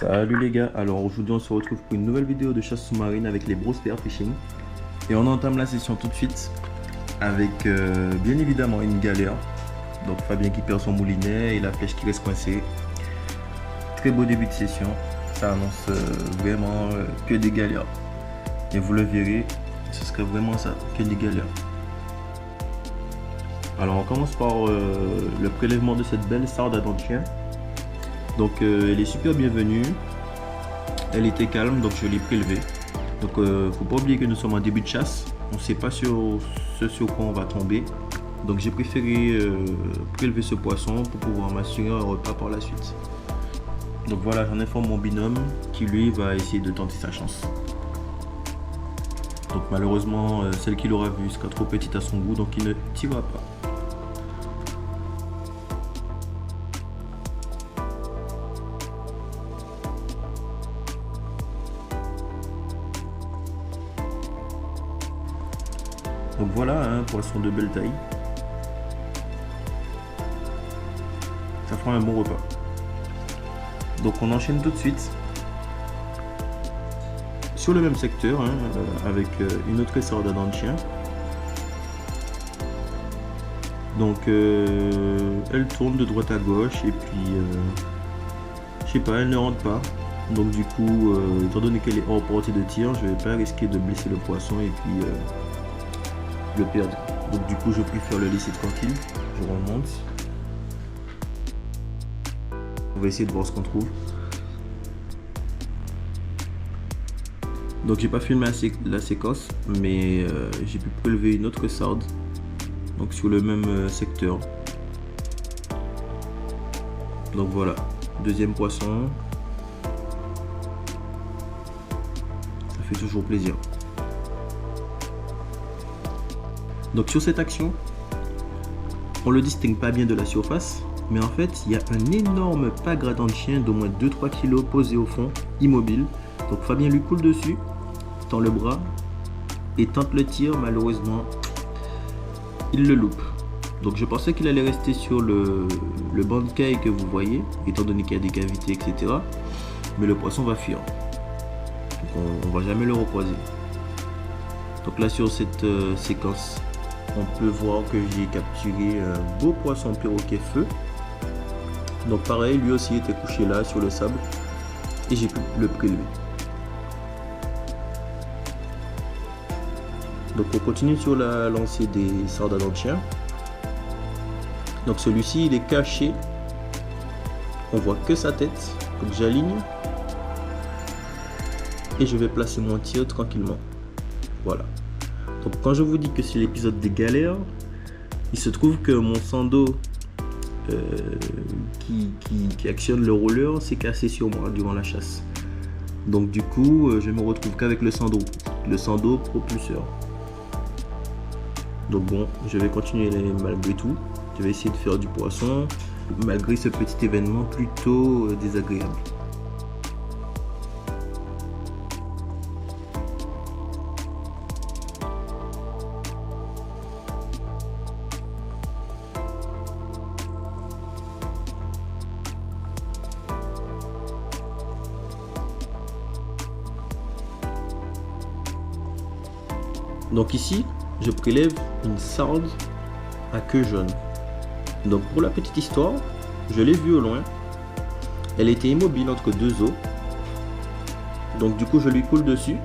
Salut les gars, alors aujourd'hui on se retrouve pour une nouvelle vidéo de chasse sous-marine avec les Bro Spearfishing. Et on entame la session tout de suite avec bien évidemment une galère. Donc Fabien qui perd son moulinet et la flèche qui reste coincée. Très beau début de session, ça annonce vraiment que des galères. Et vous le verrez, ce serait vraiment ça, que des galères. Alors on commence par le prélèvement de cette belle sarde à dents de chien. Donc elle est super bienvenue, elle était calme donc je l'ai prélevée. Donc faut pas oublier que nous sommes en début de chasse, on ne sait pas sur quoi on va tomber. Donc j'ai préféré prélever ce poisson pour pouvoir m'assurer un repas par la suite. Donc voilà, j'en informe mon binôme qui lui va essayer de tenter sa chance. Donc malheureusement celle qu'il aura vue sera trop petite à son goût donc il ne tirera pas. Donc voilà, un poisson de belle taille. Ça fera un bon repas. Donc on enchaîne tout de suite sur le même secteur avec une autre sarde à dents de chien. Donc elle tourne de droite à gauche et puis je sais pas, elle ne rentre pas. Donc du coup, étant donné qu'elle est hors portée de tir, je vais pas risquer de blesser le poisson et puis le perdre. Donc du coup je préfère le laisser tranquille. Je remonte. On va essayer de voir ce qu'on trouve. Donc j'ai pas filmé la séquence, mais j'ai pu prélever une autre sarde. Donc sur le même secteur. Donc voilà, deuxième poisson. Ça fait toujours plaisir. Donc sur cette action, on le distingue pas bien de la surface, mais en fait il y a un énorme pagre à dents de chien d'au moins 2-3 kg posé au fond, immobile. Donc Fabien lui coule dessus, tend le bras et tente le tir, malheureusement il le loupe. Donc je pensais qu'il allait rester sur le banc de caille que vous voyez, étant donné qu'il y a des cavités, etc. Mais le poisson va fuir. Donc on va jamais le recroiser. Donc là sur cette séquence, on peut voir que j'ai capturé un beau poisson perroquet feu. Donc pareil, lui aussi était couché là sur le sable et j'ai pu le prélever. Donc on continue sur la lancée des sardes à dents de chien. Donc celui-ci il est caché, on voit que sa tête. Donc j'aligne et je vais placer mon tir tranquillement. Voilà. Donc quand je vous dis que c'est l'épisode des galères, il se trouve que mon sando qui actionne le rouleur s'est cassé sur moi durant la chasse. Donc du coup je me retrouve qu'avec le sando propulseur. Donc bon, je vais continuer malgré tout. Je vais essayer de faire du poisson malgré ce petit événement plutôt désagréable. Donc ici, je prélève une sarde à queue jaune. Donc pour la petite histoire, je l'ai vue au loin. Elle était immobile entre deux eaux. Donc du coup, je lui coule dessus.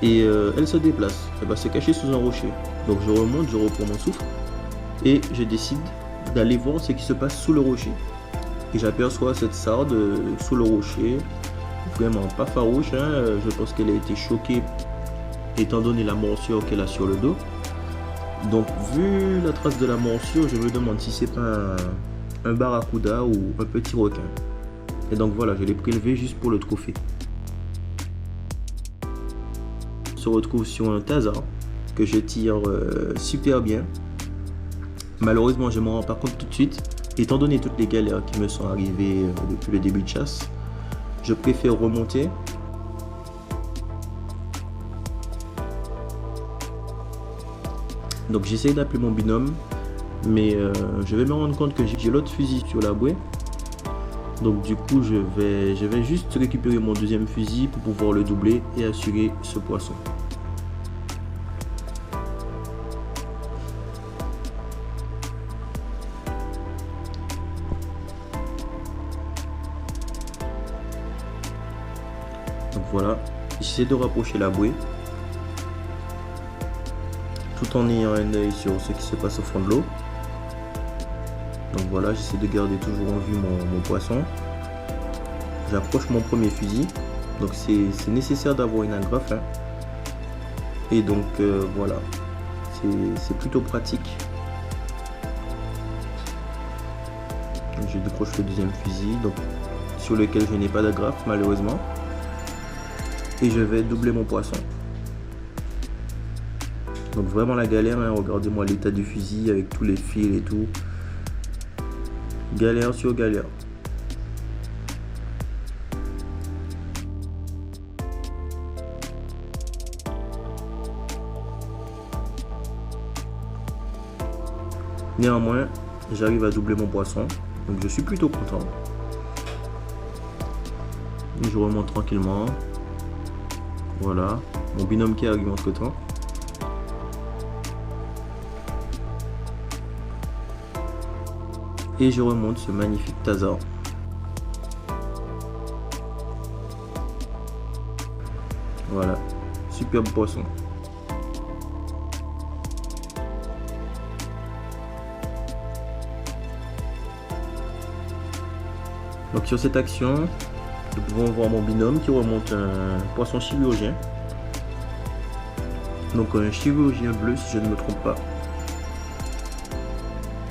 Et elle se déplace. Elle va se cacher sous un rocher. Donc je remonte, je reprends mon souffle. Et je décide d'aller voir ce qui se passe sous le rocher. Et j'aperçois cette sarde sous le rocher. Vraiment pas farouche. Je pense qu'elle a été choquée étant donné la morsure qu'elle a sur le dos. Donc vu la trace de la morsure, je me demande si c'est pas un barracuda ou un petit requin. Et donc voilà, je l'ai prélevé juste pour le trophée. se retrouve sur un taser que je tire super bien. Malheureusement, je ne m'en rends pas compte tout de suite. Étant donné toutes les galères qui me sont arrivées depuis le début de chasse, je préfère remonter. Donc j'essaie d'appeler mon binôme, mais je vais me rendre compte que j'ai l'autre fusil sur la bouée. Donc du coup je vais juste récupérer mon deuxième fusil pour pouvoir le doubler et assurer ce poisson. Donc voilà, j'essaie de rapprocher la bouée tout en ayant un œil sur ce qui se passe au fond de l'eau. Donc voilà, j'essaie de garder toujours en vue mon poisson. J'approche mon premier fusil. Donc c'est nécessaire d'avoir une agrafe. Hein. Et donc voilà, c'est plutôt pratique. Donc, je décroche le deuxième fusil, donc, sur lequel je n'ai pas d'agrafe malheureusement. Et je vais doubler mon poisson. Donc vraiment la galère, hein. Regardez-moi l'état du fusil avec tous les fils et tout. Galère sur galère. Néanmoins, j'arrive à doubler mon poisson. Donc je suis plutôt content. Je remonte tranquillement. Voilà. Mon binôme qui arrive entre temps. Et je remonte ce magnifique taser. Voilà, superbe poisson. Donc sur cette action, nous pouvons voir mon binôme qui remonte un poisson chirurgien. Donc un chirurgien bleu si je ne me trompe pas.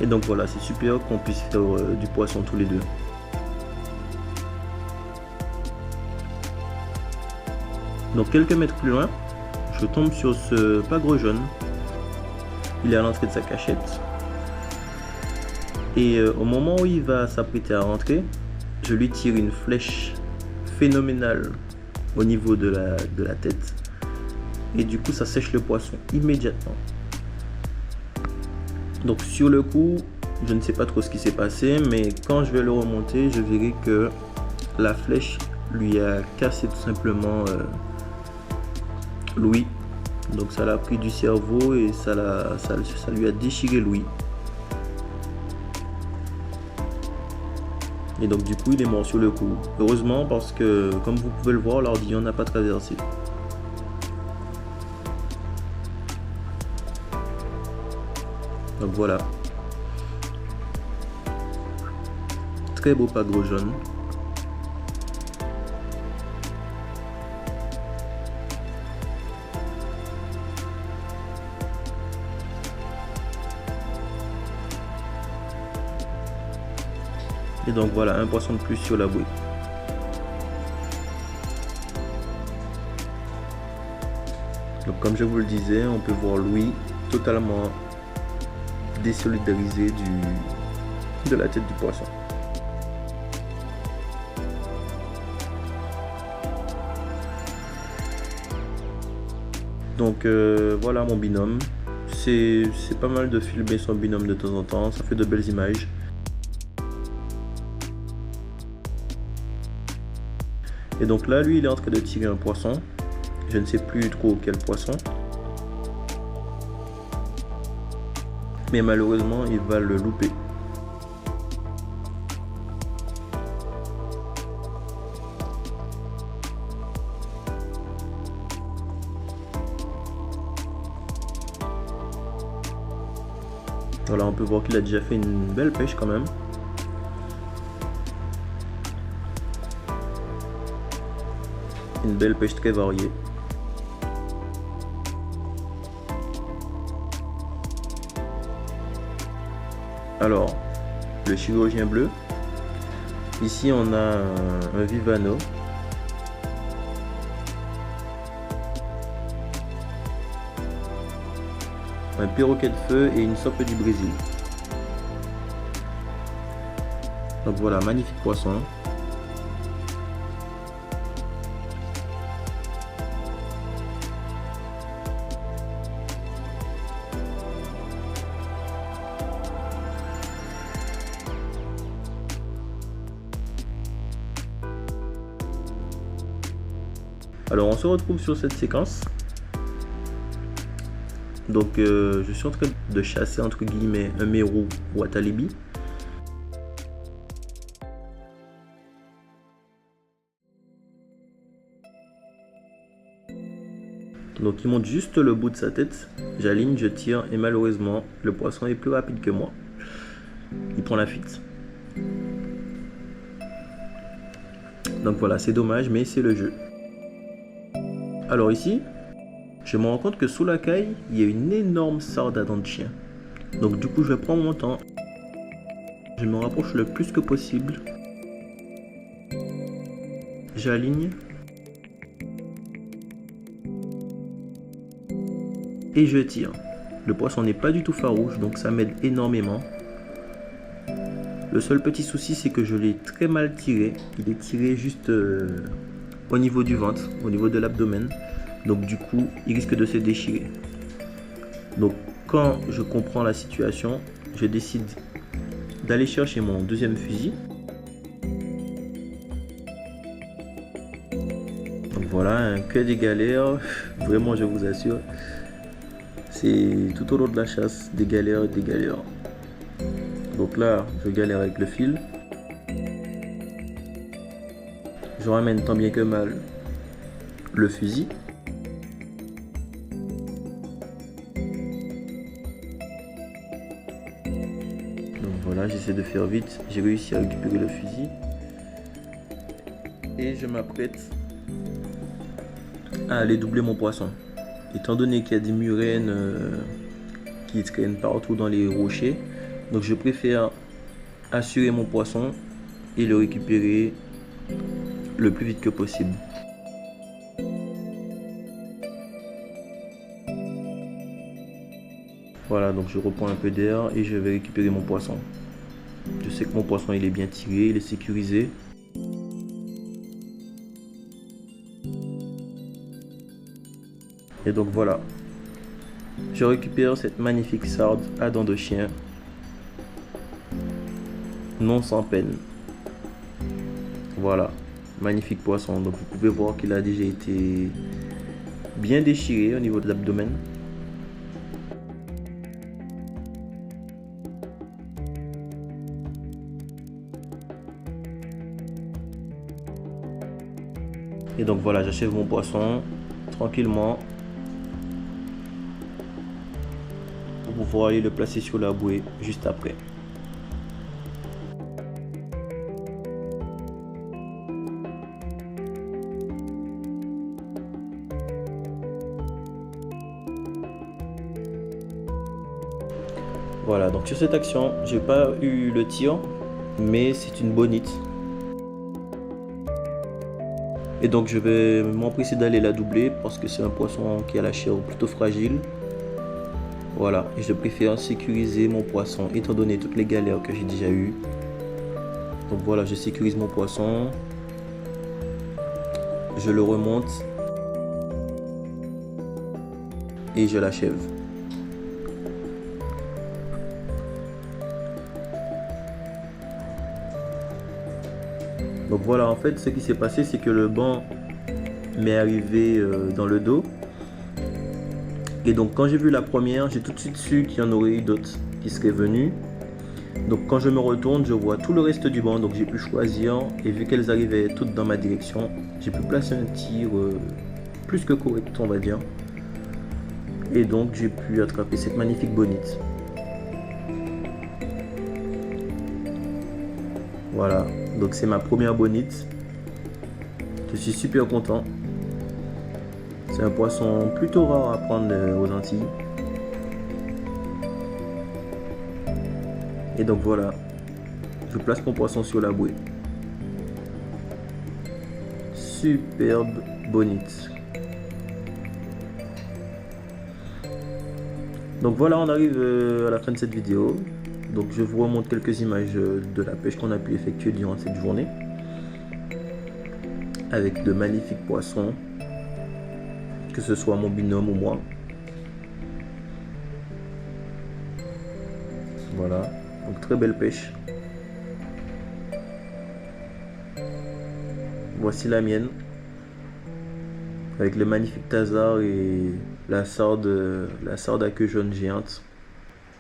Et donc voilà, c'est super qu'on puisse faire du poisson tous les deux. Donc quelques mètres plus loin, je tombe sur ce pagre jaune. Il est à l'entrée de sa cachette. Et au moment où il va s'apprêter à rentrer, je lui tire une flèche phénoménale au niveau de la tête. Et du coup, ça sèche le poisson immédiatement. Donc sur le coup, je ne sais pas trop ce qui s'est passé, mais quand je vais le remonter, je verrai que la flèche lui a cassé tout simplement l'ouïe. Donc ça l'a pris du cerveau et ça lui a déchiré l'ouïe. Et donc du coup, il est mort sur le coup. Heureusement parce que, comme vous pouvez le voir, l'ordillon n'a pas traversé. Donc voilà. Très beau pagre jaune. Et donc voilà, un poisson de plus sur la bouée. Donc comme je vous le disais, on peut voir l'ouïe totalement désolidarisée de la tête du poisson. Donc voilà mon binôme. C'est pas mal de filmer son binôme de temps en temps, ça fait de belles images. Et donc là, lui, il est en train de tirer un poisson. Je ne sais plus trop quel poisson. Mais malheureusement, il va le louper. Voilà, on peut voir qu'il a déjà fait une belle pêche quand même. Une belle pêche très variée. Alors, le chirurgien bleu. Ici, on a un Vivano. un perroquet de feu et une sope du Brésil. Donc voilà, magnifique poisson. Alors on se retrouve sur cette séquence. Donc je suis en train de chasser entre guillemets un mérou Watalibi. Donc il monte juste le bout de sa tête, j'aligne, je tire et malheureusement le poisson est plus rapide que moi. Il prend la fuite. Donc voilà, c'est dommage mais c'est le jeu. Alors ici, je me rends compte que sous la caille, il y a une énorme sarde à dents de chien. Donc du coup je prends mon temps, je me rapproche le plus que possible, j'aligne et je tire. Le poisson n'est pas du tout farouche donc ça m'aide énormément. Le seul petit souci c'est que je l'ai très mal tiré, il est tiré juste au niveau du ventre, au niveau de l'abdomen. Donc du coup il risque de se déchirer. Donc quand je comprends la situation, je décide d'aller chercher mon deuxième fusil. Donc voilà, que des galères, vraiment je vous assure. C'est tout au long de la chasse, des galères et des galères. Donc là, je galère avec le fil. Je ramène tant bien que mal le fusil. Donc voilà, j'essaie de faire vite. J'ai réussi à récupérer le fusil. Et je m'apprête à aller doubler mon poisson. Étant donné qu'il y a des murènes qui traînent partout dans les rochers, donc je préfère assurer mon poisson et le récupérer le plus vite que possible. Voilà, donc je reprends un peu d'air et je vais récupérer mon poisson. Je sais que mon poisson il est bien tiré, il est sécurisé. Et donc voilà, je récupère cette magnifique sarde à dents de chien, non sans peine. Voilà, magnifique poisson. Donc vous pouvez voir qu'il a déjà été bien déchiré au niveau de l'abdomen. Et donc voilà, j'achève mon poisson tranquillement pour pouvoir aller le placer sur la bouée juste après. Voilà, donc sur cette action, j'ai pas eu le tir, mais c'est une bonite. Et donc je vais m'empresser d'aller la doubler parce que c'est un poisson qui a la chair plutôt fragile. Voilà, et je préfère sécuriser mon poisson étant donné toutes les galères que j'ai déjà eues. Donc voilà, je sécurise mon poisson. Je le remonte. Et je l'achève. Donc voilà, en fait, ce qui s'est passé, c'est que le banc m'est arrivé dans le dos. Et donc quand j'ai vu la première, j'ai tout de suite su qu'il y en aurait eu d'autres qui seraient venus. Donc quand je me retourne, je vois tout le reste du banc, donc j'ai pu choisir. Et vu qu'elles arrivaient toutes dans ma direction, j'ai pu placer un tir plus que correct, on va dire. Et donc j'ai pu attraper cette magnifique bonite. Voilà, donc c'est ma première bonite. Je suis super content. C'est un poisson plutôt rare à prendre aux Antilles. Et donc voilà, je place mon poisson sur la bouée. Superbe bonite. Donc voilà, on arrive à la fin de cette vidéo. Donc je vous remonte quelques images de la pêche qu'on a pu effectuer durant cette journée. Avec de magnifiques poissons, que ce soit mon binôme ou moi. Voilà, donc très belle pêche. Voici la mienne, avec le magnifique tasar et la sarde à queue jaune géante.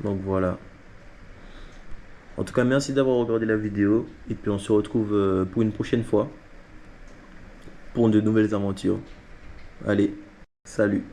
Donc voilà. En tout cas, merci d'avoir regardé la vidéo. Et puis on se retrouve pour une prochaine fois. Pour de nouvelles aventures. Allez, salut.